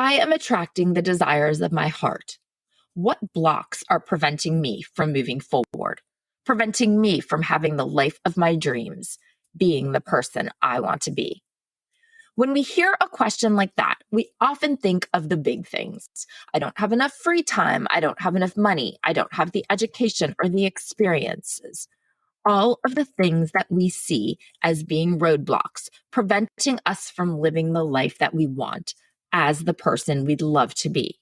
I am attracting the desires of my heart. What blocks are preventing me from moving forward, preventing me from having the life of my dreams, being the person I want to be? When we hear a question like that, we often think of the big things. I don't have enough free time. I don't have enough money. I don't have the education or the experiences. All of the things that we see as being roadblocks, preventing us from living the life that we want as the person we'd love to be.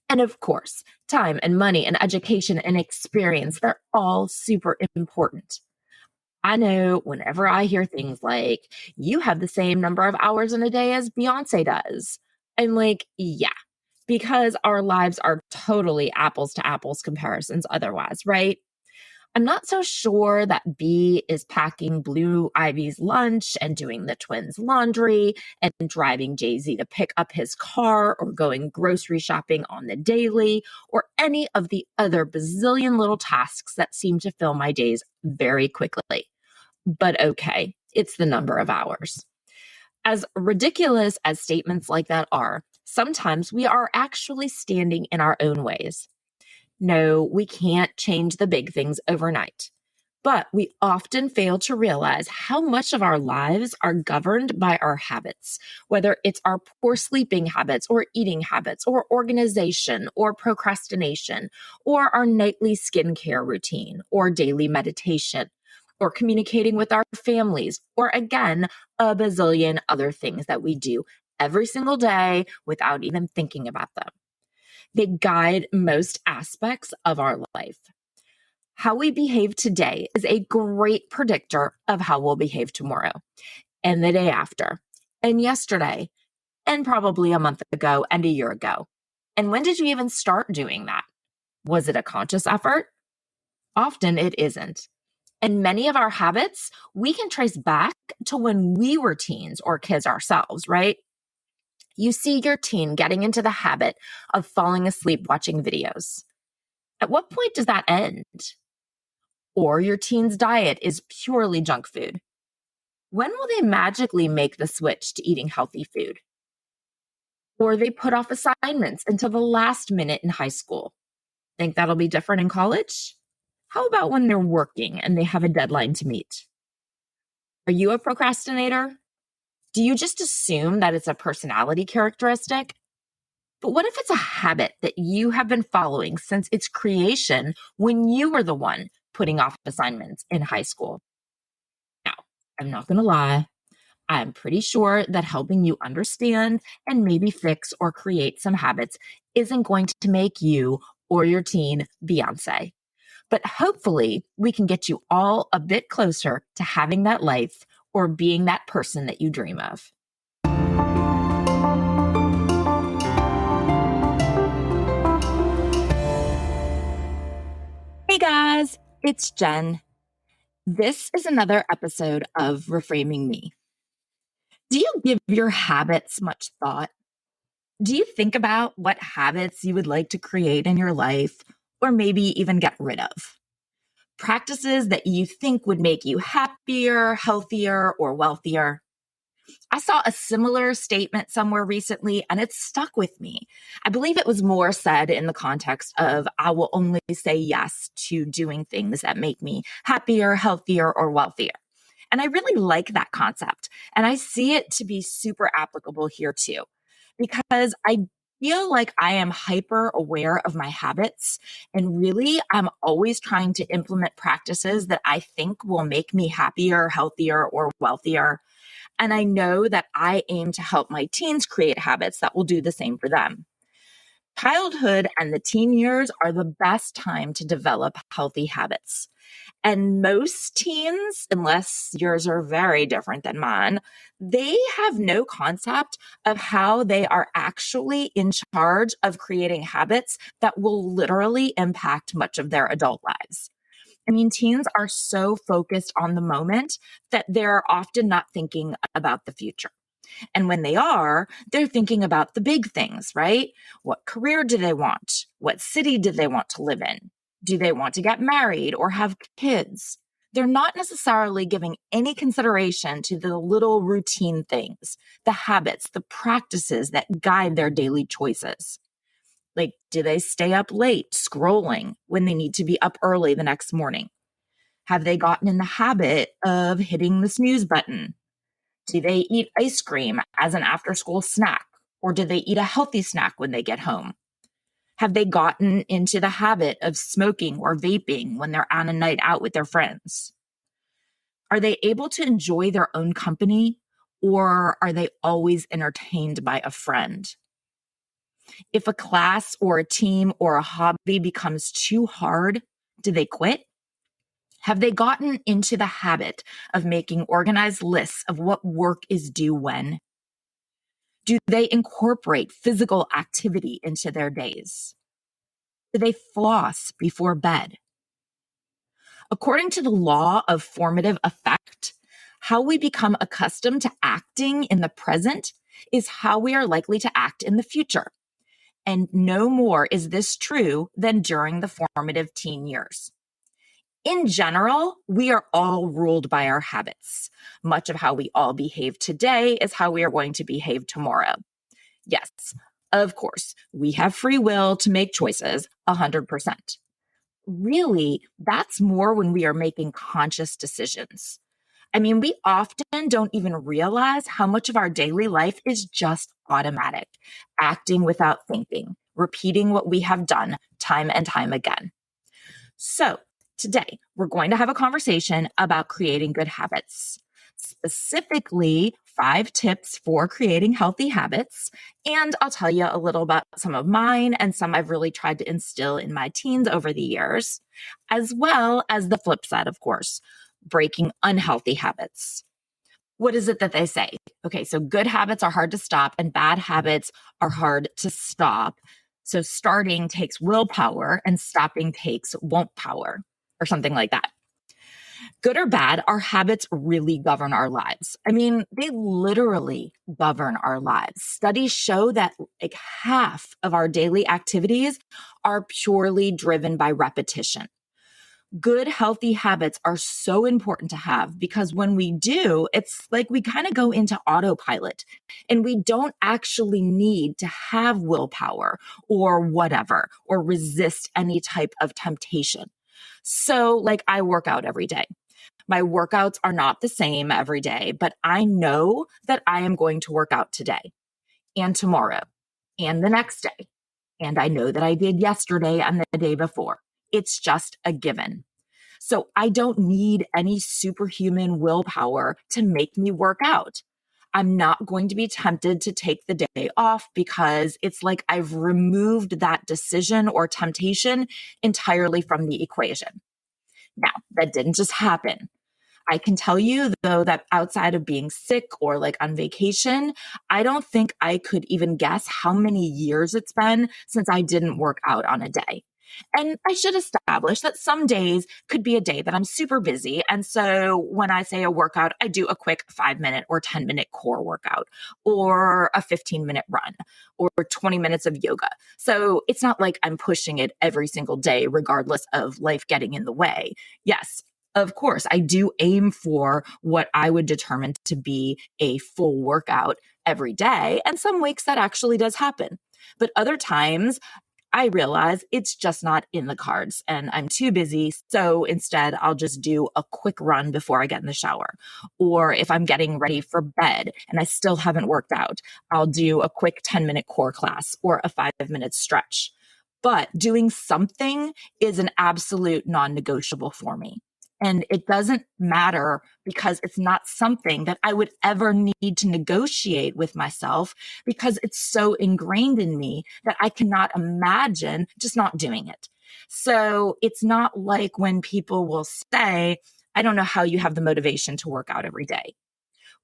And of course, time and money and education and experience, they're all super important. I know whenever I hear things like, you have the same number of hours in a day as Beyonce does, I'm like, yeah, because our lives are totally apples to apples comparisons otherwise, right? I'm not so sure that B is packing Blue Ivy's lunch and doing the twins' laundry and driving Jay-Z to pick up his car or going grocery shopping on the daily or any of the other bazillion little tasks that seem to fill my days very quickly. But okay, it's the number of hours. As ridiculous as statements like that are, sometimes we are actually standing in our own ways. No, we can't change the big things overnight. But we often fail to realize how much of our lives are governed by our habits, whether it's our poor sleeping habits or eating habits or organization or procrastination or our nightly skincare routine or daily meditation or communicating with our families or again, a bazillion other things that we do every single day without even thinking about them. They guide most aspects of our life. How we behave today is a great predictor of how we'll behave tomorrow and the day after and yesterday and probably a month ago and a year ago. And when did you even start doing that? Was it a conscious effort? Often it isn't. And many of our habits we can trace back to when we were teens or kids ourselves, right? You see your teen getting into the habit of falling asleep watching videos. At what point does that end? Or your teen's diet is purely junk food. When will they magically make the switch to eating healthy food? Or they put off assignments until the last minute in high school. Think that'll be different in college? How about when they're working and they have a deadline to meet? Are you a procrastinator? Do you just assume that it's a personality characteristic? But what if it's a habit that you have been following since its creation when you were the one putting off assignments in high school? Now, I'm not going to lie. I'm pretty sure that helping you understand and maybe fix or create some habits isn't going to make you or your teen Beyonce. But hopefully, we can get you all a bit closer to having that life or being that person that you dream of. Hey guys, it's Jen. This is another episode of Reframing Me. Do you give your habits much thought? Do you think about what habits you would like to create in your life or maybe even get rid of? Practices that you think would make you happier, healthier, or wealthier? I saw a similar statement somewhere recently and it stuck with me. I believe it was more said in the context of I will only say yes to doing things that make me happier, healthier, or wealthier. And I really like that concept. And I see it to be super applicable here too, because I feel like I am hyper aware of my habits. And really, I'm always trying to implement practices that I think will make me happier, healthier, or wealthier. And I know that I aim to help my teens create habits that will do the same for them. Childhood and the teen years are the best time to develop healthy habits. And most teens, unless yours are very different than mine, they have no concept of how they are actually in charge of creating habits that will literally impact much of their adult lives. I mean, teens are so focused on the moment that they're often not thinking about the future. And when they are, they're thinking about the big things, right? What career do they want? What city do they want to live in? Do they want to get married or have kids? They're not necessarily giving any consideration to the little routine things, the habits, the practices that guide their daily choices. Like, do they stay up late scrolling when they need to be up early the next morning? Have they gotten in the habit of hitting the snooze button? Do they eat ice cream as an after school snack? Or do they eat a healthy snack when they get home? Have they gotten into the habit of smoking or vaping when they're on a night out with their friends? Are they able to enjoy their own company, or are they always entertained by a friend? If a class or a team or a hobby becomes too hard, do they quit? Have they gotten into the habit of making organized lists of what work is due when? Do they incorporate physical activity into their days? Do they floss before bed? According to the law of formative effect, how we become accustomed to acting in the present is how we are likely to act in the future. And no more is this true than during the formative teen years. In general, we are all ruled by our habits. Much of how we all behave today is how we are going to behave tomorrow. Yes, of course, we have free will to make choices 100%. Really, that's more when we are making conscious decisions. I mean, we often don't even realize how much of our daily life is just automatic, acting without thinking, repeating what we have done time and time again. So, today we're going to have a conversation about creating good habits, specifically 5 tips for creating healthy habits. And I'll tell you a little about some of mine and some I've really tried to instill in my teens over the years, as well as the flip side, of course, breaking unhealthy habits. What is it that they say? Okay, so good habits are hard to stop and bad habits are hard to stop. So starting takes willpower and stopping takes won't power, or something like that. Good or bad, our habits really govern our lives. I mean, they literally govern our lives. Studies show that like half of our daily activities are purely driven by repetition. Good, healthy habits are so important to have because when we do, it's like we kind of go into autopilot and we don't actually need to have willpower or whatever, or resist any type of temptation. So, like, I work out every day. My workouts are not the same every day, but I know that I am going to work out today and tomorrow and the next day. And I know that I did yesterday and the day before. It's just a given. So I don't need any superhuman willpower to make me work out. I'm not going to be tempted to take the day off because it's like I've removed that decision or temptation entirely from the equation. Now, that didn't just happen. I can tell you, though, that outside of being sick or like on vacation, I don't think I could even guess how many years it's been since I didn't work out on a day. And I should establish that some days could be a day that I'm super busy. And so when I say a workout, I do a quick 5 minute or 10 minute core workout or a 15-minute run or 20 minutes of yoga. So it's not like I'm pushing it every single day, regardless of life getting in the way. Yes, of course, I do aim for what I would determine to be a full workout every day. And some weeks that actually does happen. But other times, I realize it's just not in the cards and I'm too busy. So instead, I'll just do a quick run before I get in the shower. Or if I'm getting ready for bed and I still haven't worked out, I'll do a quick 10-minute core class or a 5-minute stretch. But doing something is an absolute non-negotiable for me. And it doesn't matter because it's not something that I would ever need to negotiate with myself because it's so ingrained in me that I cannot imagine just not doing it. So it's not like when people will say, I don't know how you have the motivation to work out every day.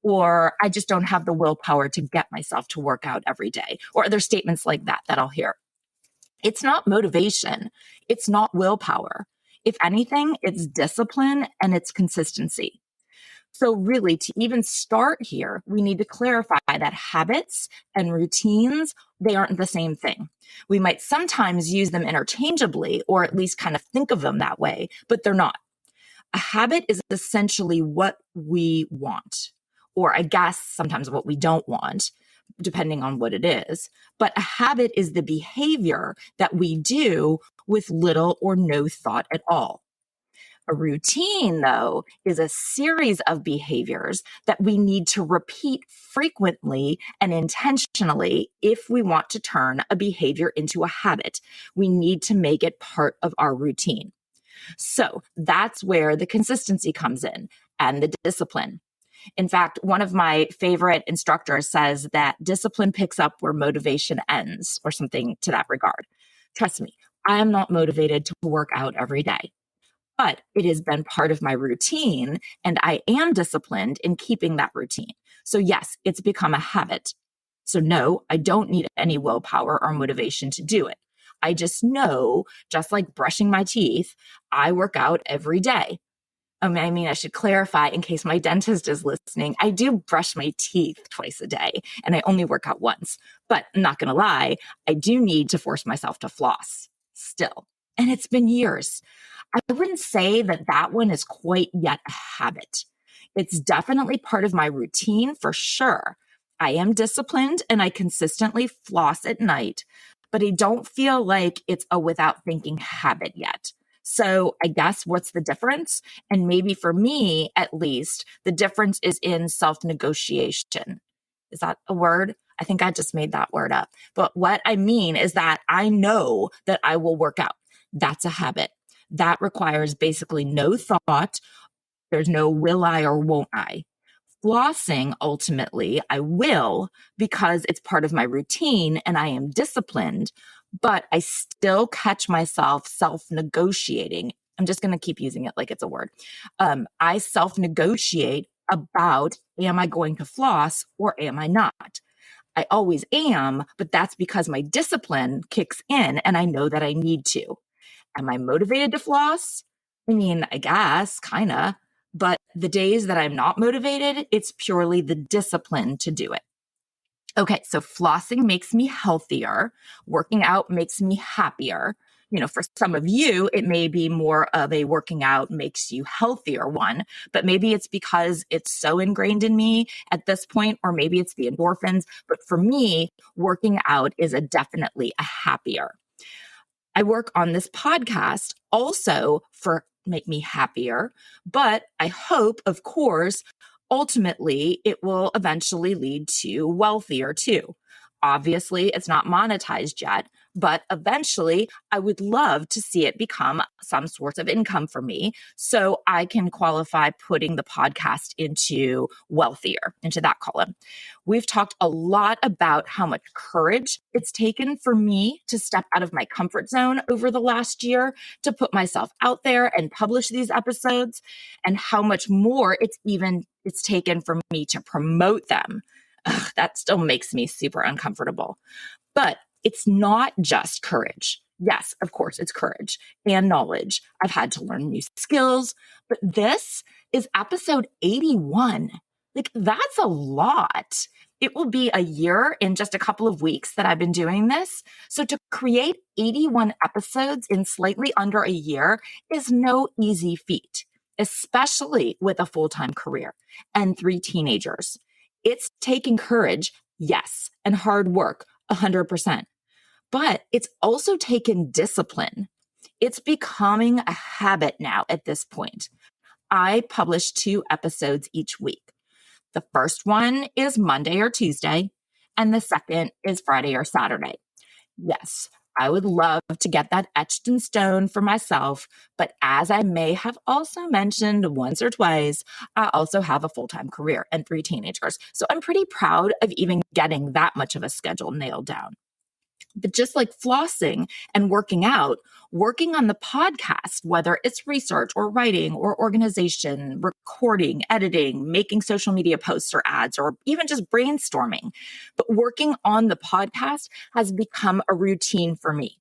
Or I just don't have the willpower to get myself to work out every day. Or other statements like that that I'll hear. It's not motivation. It's not willpower. If anything, it's discipline and it's consistency. So really, to even start here, we need to clarify that habits and routines, they aren't the same thing. We might sometimes use them interchangeably or at least kind of think of them that way, but they're not. A habit is essentially what we want, or I guess sometimes what we don't want, depending on what it is. But a habit is the behavior that we do with little or no thought at all. A routine, though, is a series of behaviors that we need to repeat frequently and intentionally if we want to turn a behavior into a habit. We need to make it part of our routine. So that's where the consistency comes in and the discipline. In fact, one of my favorite instructors says that discipline picks up where motivation ends, or something to that regard. Trust me, I am not motivated to work out every day, but it has been part of my routine and I am disciplined in keeping that routine. So yes, it's become a habit. So no, I don't need any willpower or motivation to do it. I just know, just like brushing my teeth, I work out every day. I mean, I should clarify in case my dentist is listening. I do brush my teeth twice a day and I only work out once. But I'm not going to lie, I do need to force myself to floss still. And it's been years. I wouldn't say that that one is quite yet a habit. It's definitely part of my routine for sure. I am disciplined and I consistently floss at night, but I don't feel like it's a without thinking habit yet. So I guess what's the difference? And maybe for me, at least, the difference is in self-negotiation. Is that a word? I think I just made that word up. But what I mean is that I know that I will work out. That's a habit. That requires basically no thought. There's no will I or won't I. Flossing, ultimately, I will because it's part of my routine and I am disciplined, but I still catch myself self-negotiating. I'm just going to keep using it like it's a word. I self-negotiate about, am I going to floss or am I not? I always am, but that's because my discipline kicks in and I know that I need to. Am I motivated to floss? I mean, I guess, kind of. But the days that I'm not motivated, it's purely the discipline to do it. Okay, so flossing makes me healthier. Working out makes me happier. You know, for some of you, it may be more of a working out makes you healthier one, but maybe it's because it's so ingrained in me at this point, or maybe it's the endorphins. But for me, working out is definitely a happier. I work on this podcast also for make me happier, but I hope, of course, ultimately it will eventually lead to wealthier too. Obviously, it's not monetized yet, but eventually I would love to see it become some sort of income for me so I can qualify putting the podcast into wealthier, into that column. We've talked a lot about how much courage it's taken for me to step out of my comfort zone over the last year to put myself out there and publish these episodes, and how much more it's taken for me to promote them. Ugh, that still makes me super uncomfortable. But it's not just courage. Yes, of course, it's courage and knowledge. I've had to learn new skills, but this is episode 81. Like, that's a lot. It will be a year in just a couple of weeks that I've been doing this. So to create 81 episodes in slightly under a year is no easy feat, especially with a full-time career and 3 teenagers. It's taking courage, yes, and hard work, 100%. But it's also taken discipline. It's becoming a habit now at this point. I publish 2 episodes each week. The first one is Monday or Tuesday, and the second is Friday or Saturday. Yes, I would love to get that etched in stone for myself, but as I may have also mentioned once or twice, I also have a full-time career and 3 teenagers. So I'm pretty proud of even getting that much of a schedule nailed down. But just like flossing and working out, working on the podcast, whether it's research or writing or organization, recording, editing, making social media posts or ads, or even just brainstorming, but working on the podcast has become a routine for me.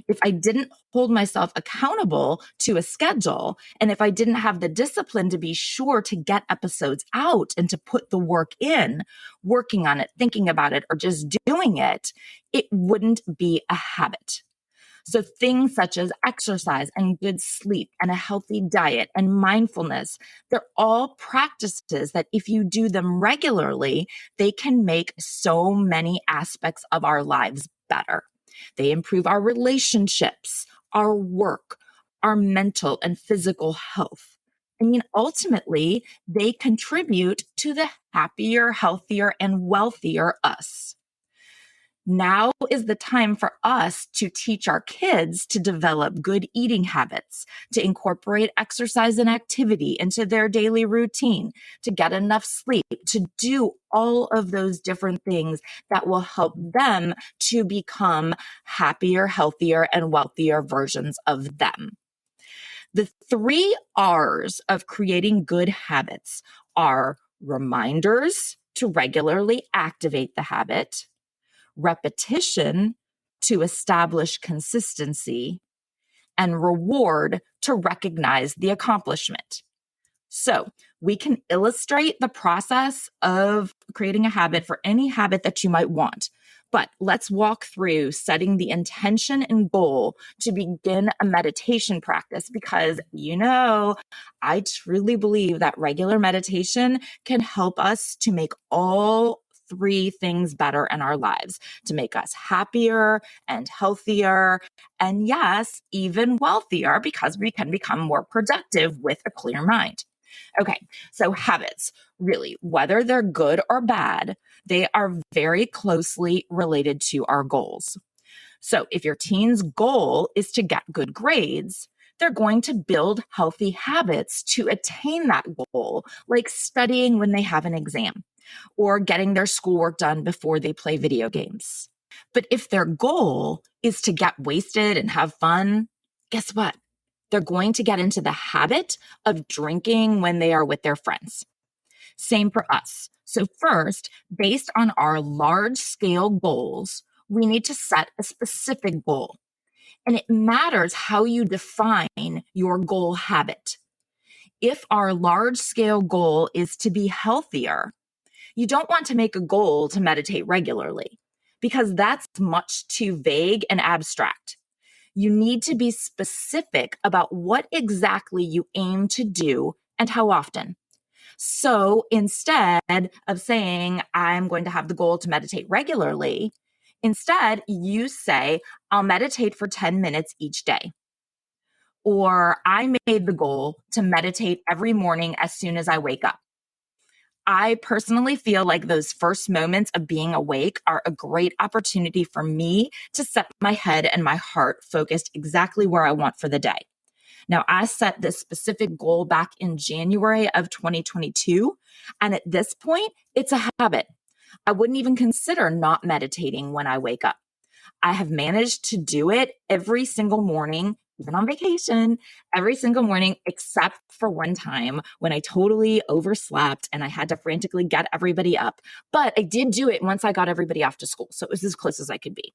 If I didn't hold myself accountable to a schedule, and if I didn't have the discipline to be sure to get episodes out and to put the work in, working on it, thinking about it, or just doing it, it wouldn't be a habit. So things such as exercise and good sleep and a healthy diet and mindfulness, they're all practices that if you do them regularly, they can make so many aspects of our lives better. They improve our relationships, our work, our mental and physical health. I mean, ultimately, they contribute to the happier, healthier, and wealthier us. Now is the time for us to teach our kids to develop good eating habits, to incorporate exercise and activity into their daily routine, to get enough sleep, to do all of those different things that will help them to become happier, healthier, and wealthier versions of them. The 3 R's of creating good habits are reminders to regularly activate the habit, repetition to establish consistency, and reward to recognize the accomplishment. So we can illustrate the process of creating a habit for any habit that you might want. But let's walk through setting the intention and goal to begin a meditation practice because, I truly believe that regular meditation can help us to make all 3 things better in our lives, to make us happier and healthier, and yes, even wealthier because we can become more productive with a clear mind. Okay, so habits, really, whether they're good or bad, they are very closely related to our goals. So if your teen's goal is to get good grades, they're going to build healthy habits to attain that goal, like studying when they have an exam or getting their schoolwork done before they play video games. But if their goal is to get wasted and have fun, guess what? They're going to get into the habit of drinking when they are with their friends. Same for us. So first, based on our large scale goals, we need to set a specific goal. And it matters how you define your goal habit. If our large scale goal is to be healthier, you don't want to make a goal to meditate regularly because that's much too vague and abstract. You need to be specific about what exactly you aim to do and how often. So instead of saying, I'm going to have the goal to meditate regularly, instead you say, I'll meditate for 10 minutes each day. Or I made the goal to meditate every morning as soon as I wake up. I personally feel like those first moments of being awake are a great opportunity for me to set my head and my heart focused exactly where I want for the day. Now, I set this specific goal back in January of 2022, and at this point, it's a habit. I wouldn't even consider not meditating when I wake up. I have managed to do it every single morning, even on vacation, every single morning, except for one time when I totally overslept and I had to frantically get everybody up. But I did do it once I got everybody off to school. So it was as close as I could be.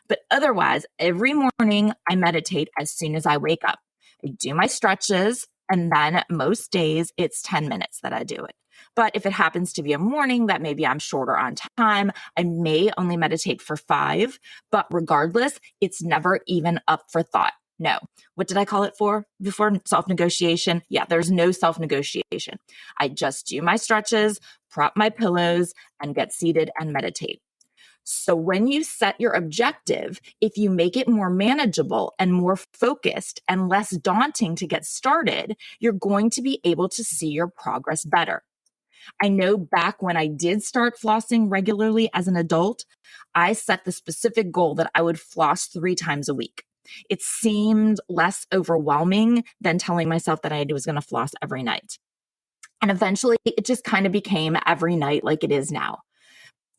But otherwise, every morning I meditate as soon as I wake up. I do my stretches, and then most days it's 10 minutes that I do it. But if it happens to be a morning that maybe I'm shorter on time, I may only meditate for 5. But regardless, it's never even up for thought. No. What did I call it for before? Self-negotiation? Yeah, there's no self-negotiation. I just do my stretches, prop my pillows, and get seated and meditate. So when you set your objective, if you make it more manageable and more focused and less daunting to get started, you're going to be able to see your progress better. I know back when I did start flossing regularly as an adult, I set the specific goal that I would floss 3 times a week. It seemed less overwhelming than telling myself that I was going to floss every night. And eventually it just kind of became every night like it is now.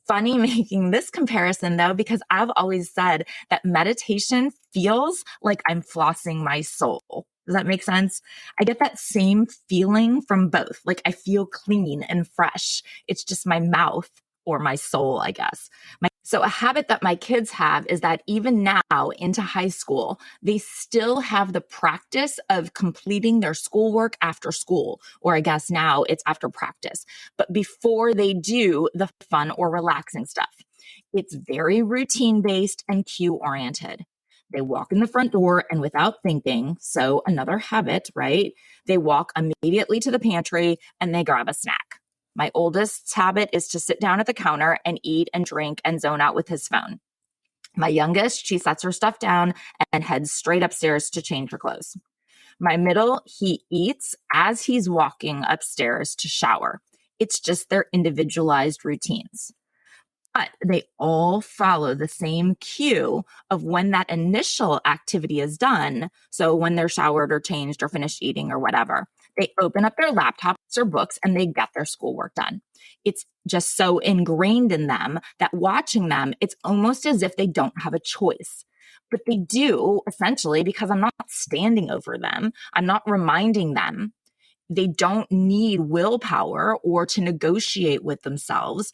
Funny making this comparison though, because I've always said that meditation feels like I'm flossing my soul. Does that make sense? I get that same feeling from both. Like I feel clean and fresh. It's just my mouth or my soul, I guess. So a habit that my kids have is that even now into high school, they still have the practice of completing their schoolwork after school, or I guess now it's after practice, but before they do the fun or relaxing stuff. It's very routine based and cue oriented. They walk in the front door and without thinking, so another habit, right? They walk immediately to the pantry and they grab a snack. My oldest's habit is to sit down at the counter and eat and drink and zone out with his phone. My youngest, she sets her stuff down and heads straight upstairs to change her clothes. My middle, he eats as he's walking upstairs to shower. It's just their individualized routines. But they all follow the same cue of when that initial activity is done. So when they're showered or changed or finished eating or whatever, they open up their laptops or books and they get their schoolwork done. It's just so ingrained in them that watching them, it's almost as if they don't have a choice. But they do essentially because I'm not standing over them. I'm not reminding them. They don't need willpower or to negotiate with themselves.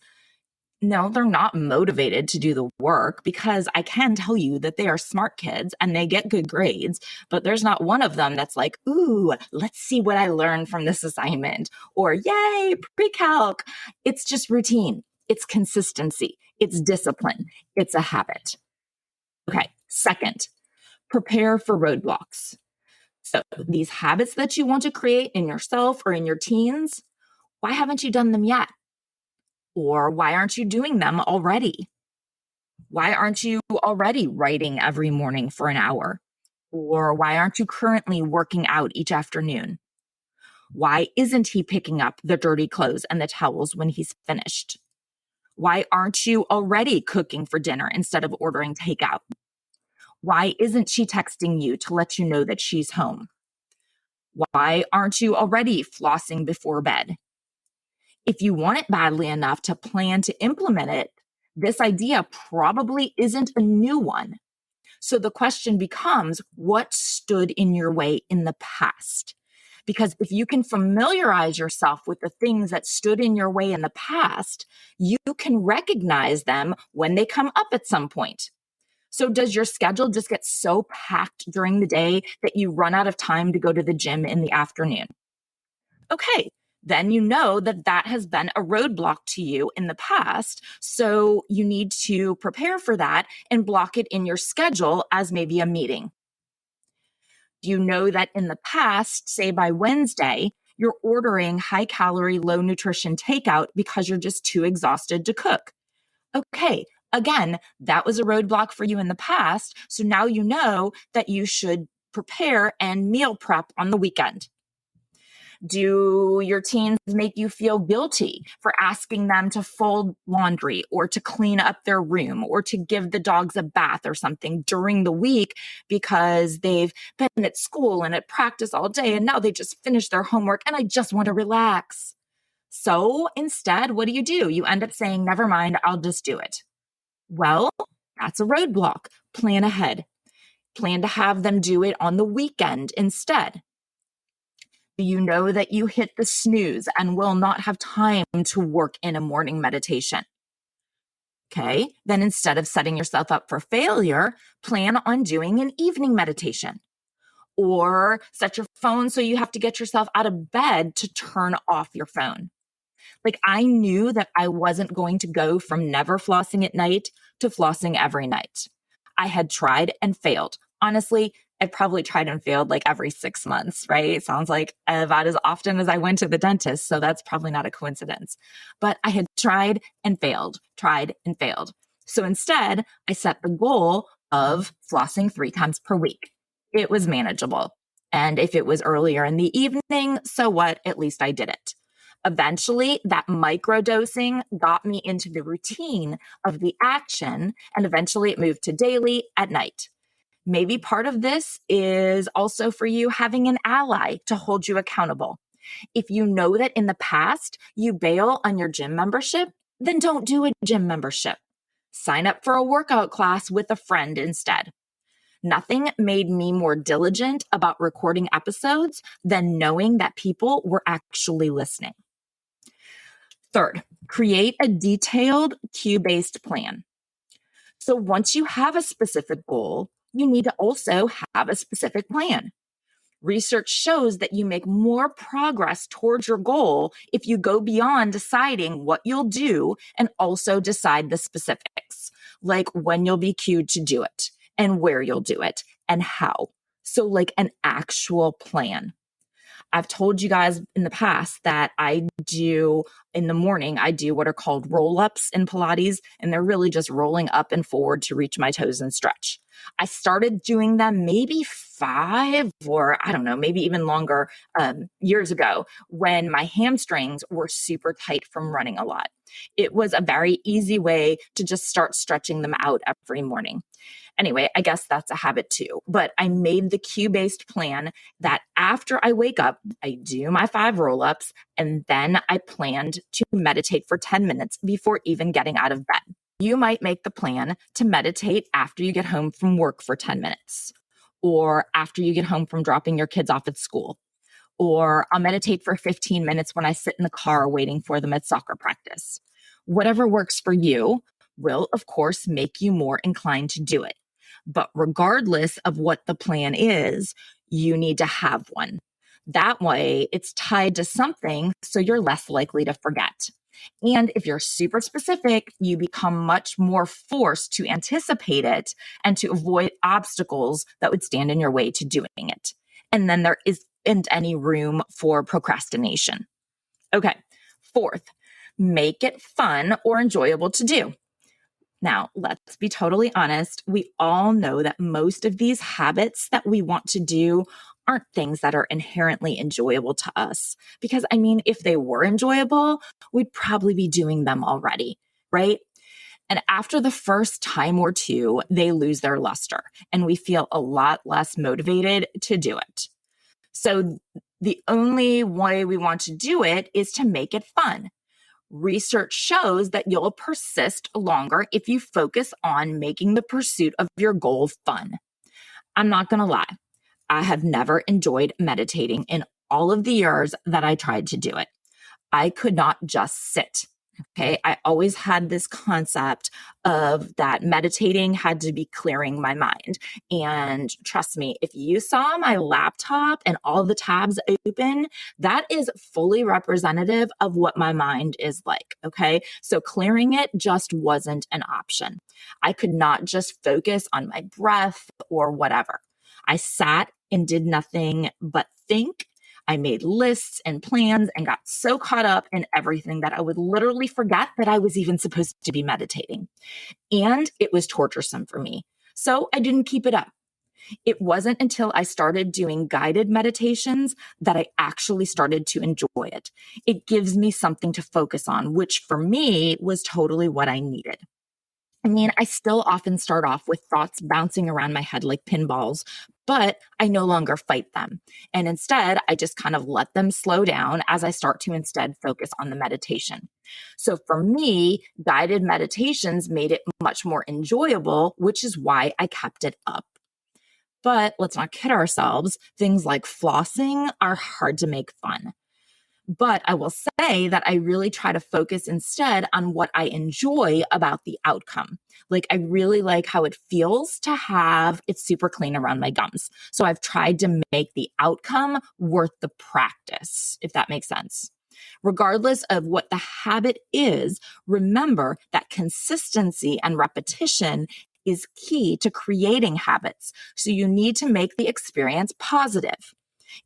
No, they're not motivated to do the work because I can tell you that they are smart kids and they get good grades, but there's not one of them that's like, ooh, let's see what I learned from this assignment, or yay, pre-calc. It's just routine. It's consistency. It's discipline. It's a habit. Okay, second, prepare for roadblocks. So these habits that you want to create in yourself or in your teens, why haven't you done them yet? Or why aren't you doing them already? Why aren't you already writing every morning for an hour? Or why aren't you currently working out each afternoon? Why isn't he picking up the dirty clothes and the towels when he's finished? Why aren't you already cooking for dinner instead of ordering takeout? Why isn't she texting you to let you know that she's home? Why aren't you already flossing before bed? If you want it badly enough to plan to implement it, this idea probably isn't a new one. So the question becomes, what stood in your way in the past? Because if you can familiarize yourself with the things that stood in your way in the past, you can recognize them when they come up at some point. So does your schedule just get so packed during the day that you run out of time to go to the gym in the afternoon? Okay, then you know that that has been a roadblock to you in the past. So you need to prepare for that and block it in your schedule as maybe a meeting. You know that in the past, say by Wednesday, you're ordering high calorie, low nutrition takeout because you're just too exhausted to cook. Okay, again, that was a roadblock for you in the past. So now you know that you should prepare and meal prep on the weekend. Do your teens make you feel guilty for asking them to fold laundry or to clean up their room or to give the dogs a bath or something during the week because they've been at school and at practice all day and now they just finished their homework and I just want to relax? So instead, what do? You end up saying, never mind, I'll just do it. Well, that's a roadblock. Plan ahead. Plan to have them do it on the weekend instead. You know that you hit the snooze and will not have time to work in a morning meditation. Okay, then instead of setting yourself up for failure, plan on doing an evening meditation. Or set your phone so you have to get yourself out of bed to turn off your phone. Like I knew that I wasn't going to go from never flossing at night to flossing every night. I had tried and failed. Honestly, I probably tried and failed like every 6 months, right? It sounds like about as often as I went to the dentist. So that's probably not a coincidence. But I had tried and failed. So instead, I set the goal of flossing 3 times per week. It was manageable. And if it was earlier in the evening, so what? At least I did it. Eventually, that microdosing got me into the routine of the action, and eventually it moved to daily at night. Maybe part of this is also for you having an ally to hold you accountable. If you know that in the past you bail on your gym membership, then don't do a gym membership. Sign up for a workout class with a friend instead. Nothing made me more diligent about recording episodes than knowing that people were actually listening. Third, create a detailed cue-based plan. So once you have a specific goal, you need to also have a specific plan. Research shows that you make more progress towards your goal if you go beyond deciding what you'll do and also decide the specifics, like when you'll be cued to do it and where you'll do it and how. So, like an actual plan. I've told you guys in the past that I do in the morning, I do what are called roll ups in Pilates, and they're really just rolling up and forward to reach my toes and stretch. I started doing them maybe 5 or I don't know, maybe even longer years ago when my hamstrings were super tight from running a lot. It was a very easy way to just start stretching them out every morning. Anyway, I guess that's a habit too. But I made the cue based plan that after I wake up, I do my 5 roll ups, and then I planned to meditate for 10 minutes before even getting out of bed. You might make the plan to meditate after you get home from work for 10 minutes, or after you get home from dropping your kids off at school, or I'll meditate for 15 minutes when I sit in the car waiting for them at soccer practice. Whatever works for you will, of course, make you more inclined to do it. But regardless of what the plan is, you need to have one. That way, it's tied to something, so you're less likely to forget. And if you're super specific, you become much more forced to anticipate it and to avoid obstacles that would stand in your way to doing it. And then there isn't any room for procrastination. Okay, fourth, make it fun or enjoyable to do. Now, let's be totally honest. We all know that most of these habits that we want to do aren't things that are inherently enjoyable to us. Because, I mean, if they were enjoyable, we'd probably be doing them already, right? And after the first time or two, they lose their luster and we feel a lot less motivated to do it. So the only way we want to do it is to make it fun. Research shows that you'll persist longer if you focus on making the pursuit of your goal fun. I'm not going to lie. I have never enjoyed meditating in all of the years that I tried to do it. I could not just sit. Okay. I always had this concept of that meditating had to be clearing my mind. And trust me, if you saw my laptop and all the tabs open, that is fully representative of what my mind is like. Okay. So clearing it just wasn't an option. I could not just focus on my breath or whatever. I sat and did nothing but think. I made lists and plans and got so caught up in everything that I would literally forget that I was even supposed to be meditating. And it was torturesome for me. So I didn't keep it up. It wasn't until I started doing guided meditations that I actually started to enjoy it. It gives me something to focus on, which for me was totally what I needed. I mean, I still often start off with thoughts bouncing around my head like pinballs, but I no longer fight them. And instead, I just kind of let them slow down as I start to instead focus on the meditation. So for me, guided meditations made it much more enjoyable, which is why I kept it up. But let's not kid ourselves. Things like flossing are hard to make fun. But I will say that I really try to focus instead on what I enjoy about the outcome. Like I really like how it feels to have it super clean around my gums. So I've tried to make the outcome worth the practice, if that makes sense. Regardless of what the habit is, remember that consistency and repetition is key to creating habits. So you need to make the experience positive.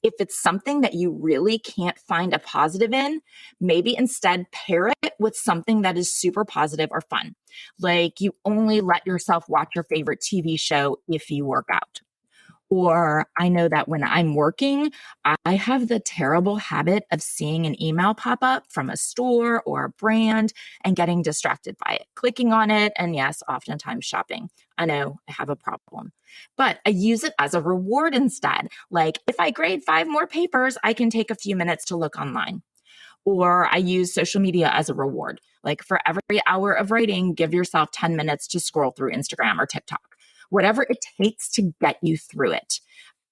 If it's something that you really can't find a positive in, maybe instead pair it with something that is super positive or fun. Like you only let yourself watch your favorite TV show if you work out. Or I know that when I'm working, I have the terrible habit of seeing an email pop up from a store or a brand and getting distracted by it, clicking on it, and yes, oftentimes shopping. I know I have a problem, but I use it as a reward instead. Like if I grade 5 more papers, I can take a few minutes to look online. Or I use social media as a reward. Like for every hour of writing, give yourself 10 minutes to scroll through Instagram or TikTok. Whatever it takes to get you through it.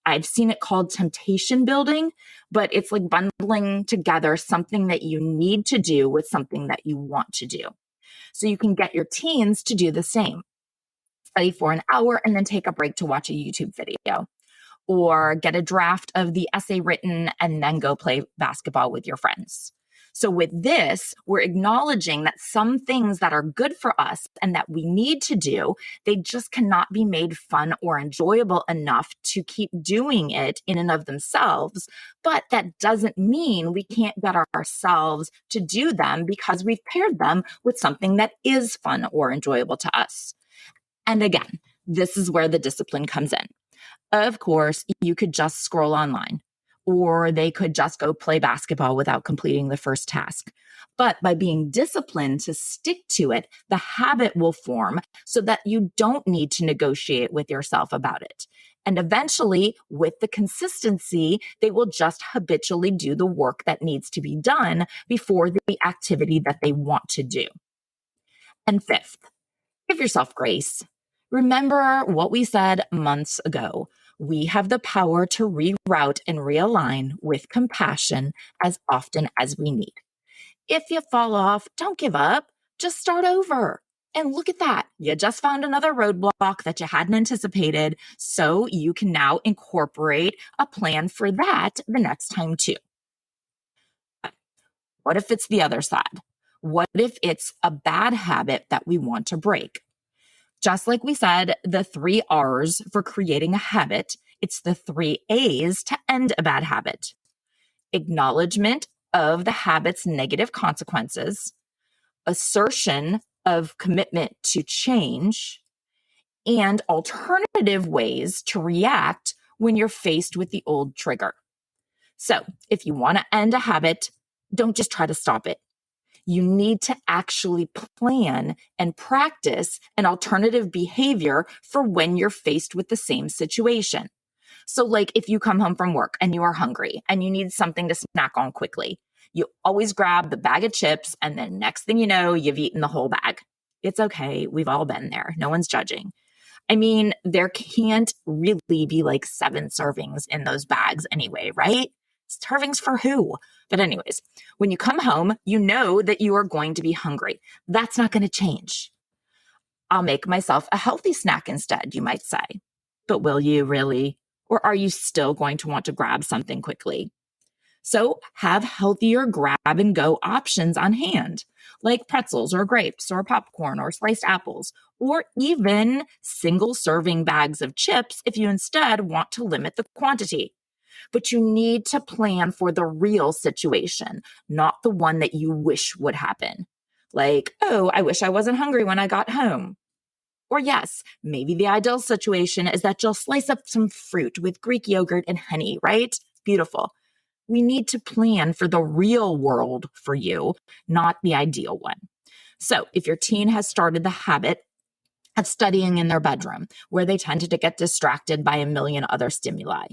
I've seen it called temptation building, but it's like bundling together something that you need to do with something that you want to do. So you can get your teens to do the same. Study for an hour and then take a break to watch a YouTube video. Or get a draft of the essay written and then go play basketball with your friends. So with this, we're acknowledging that some things that are good for us and that we need to do, they just cannot be made fun or enjoyable enough to keep doing it in and of themselves. But that doesn't mean we can't get ourselves to do them because we've paired them with something that is fun or enjoyable to us. And again, this is where the discipline comes in. Of course, you could just scroll online, or they could just go play basketball without completing the first task. But by being disciplined to stick to it, the habit will form so that you don't need to negotiate with yourself about it. And eventually, with the consistency, they will just habitually do the work that needs to be done before the activity that they want to do. And fifth, give yourself grace. Remember what we said months ago. We have the power to reroute and realign with compassion as often as we need. If you fall off, don't give up. Just start over. And look at that. You just found another roadblock that you hadn't anticipated. So you can now incorporate a plan for that the next time too. What if it's the other side? What if it's a bad habit that we want to break? Just like we said, the 3 R's for creating a habit, it's the 3 A's to end a bad habit. Acknowledgement of the habit's negative consequences, assertion of commitment to change, and alternative ways to react when you're faced with the old trigger. So if you want to end a habit, don't just try to stop it. You need to actually plan and practice an alternative behavior for when you're faced with the same situation. So like if you come home from work and you are hungry and you need something to snack on quickly, you always grab the bag of chips and then next thing you know, you've eaten the whole bag. It's okay. We've all been there. No one's judging. I mean, there can't really be like 7 servings in those bags anyway, right? Servings for who? But anyways, when you come home, you know that you are going to be hungry. That's not going to change. I'll make myself a healthy snack instead, you might say. But will you really? Or are you still going to want to grab something quickly? So have healthier grab and go options on hand, like pretzels or grapes or popcorn or sliced apples, or even single serving bags of chips if you instead want to limit the quantity. But you need to plan for the real situation, not the one that you wish would happen. Like, oh, I wish I wasn't hungry when I got home. Or yes, maybe the ideal situation is that you'll slice up some fruit with Greek yogurt and honey, right? Beautiful. We need to plan for the real world for you, not the ideal one. So if your teen has started the habit of studying in their bedroom, where they tend to get distracted by a million other stimuli,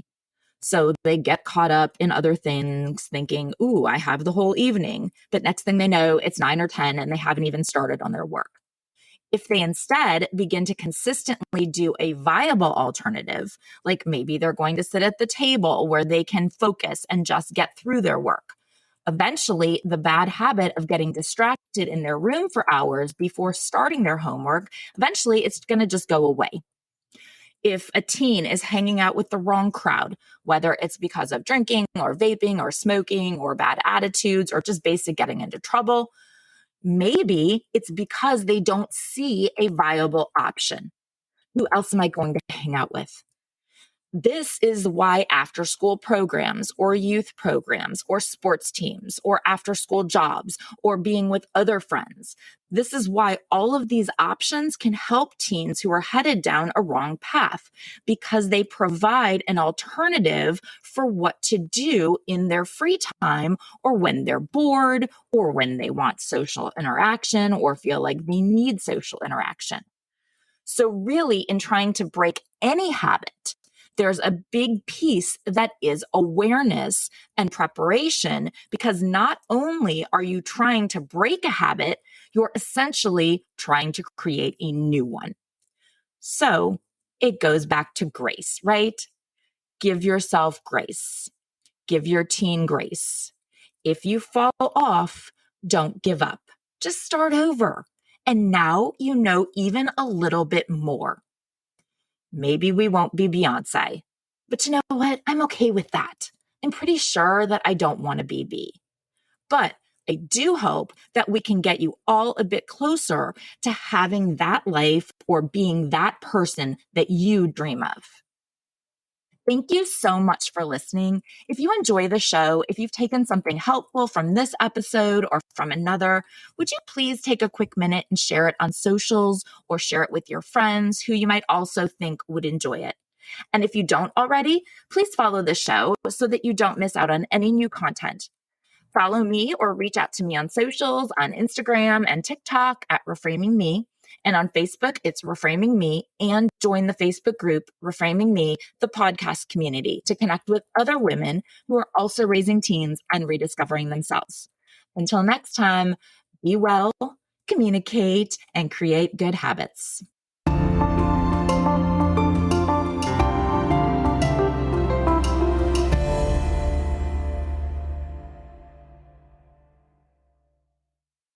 so they get caught up in other things thinking, ooh, I have the whole evening. But next thing they know, it's 9 or 10 and they haven't even started on their work. If they instead begin to consistently do a viable alternative, like maybe they're going to sit at the table where they can focus and just get through their work. Eventually, the bad habit of getting distracted in their room for hours before starting their homework, eventually it's going to just go away. If a teen is hanging out with the wrong crowd, whether it's because of drinking or vaping or smoking or bad attitudes or just basic getting into trouble, maybe it's because they don't see a viable option. Who else am I going to hang out with? This is why after school programs or youth programs or sports teams or after school jobs or being with other friends, this is why all of these options can help teens who are headed down a wrong path because they provide an alternative for what to do in their free time or when they're bored or when they want social interaction or feel like they need social interaction. So really, in trying to break any habit, there's a big piece that is awareness and preparation, because not only are you trying to break a habit, you're essentially trying to create a new one. So it goes back to grace, right? Give yourself grace. Give your teen grace. If you fall off, don't give up. Just start over. And now you know even a little bit more. Maybe we won't be Beyonce, but you know what? I'm okay with that. I'm pretty sure that I don't want to be B. But I do hope that we can get you all a bit closer to having that life or being that person that you dream of. Thank you so much for listening. If you enjoy the show, if you've taken something helpful from this episode or from another, would you please take a quick minute and share it on socials or share it with your friends who you might also think would enjoy it? And if you don't already, please follow the show so that you don't miss out on any new content. Follow me or reach out to me on socials, on Instagram and TikTok at Reframing Me. And on Facebook, it's Reframing Me, and join the Facebook group, Reframing Me, the podcast community, to connect with other women who are also raising teens and rediscovering themselves. Until next time, be well, communicate, and create good habits.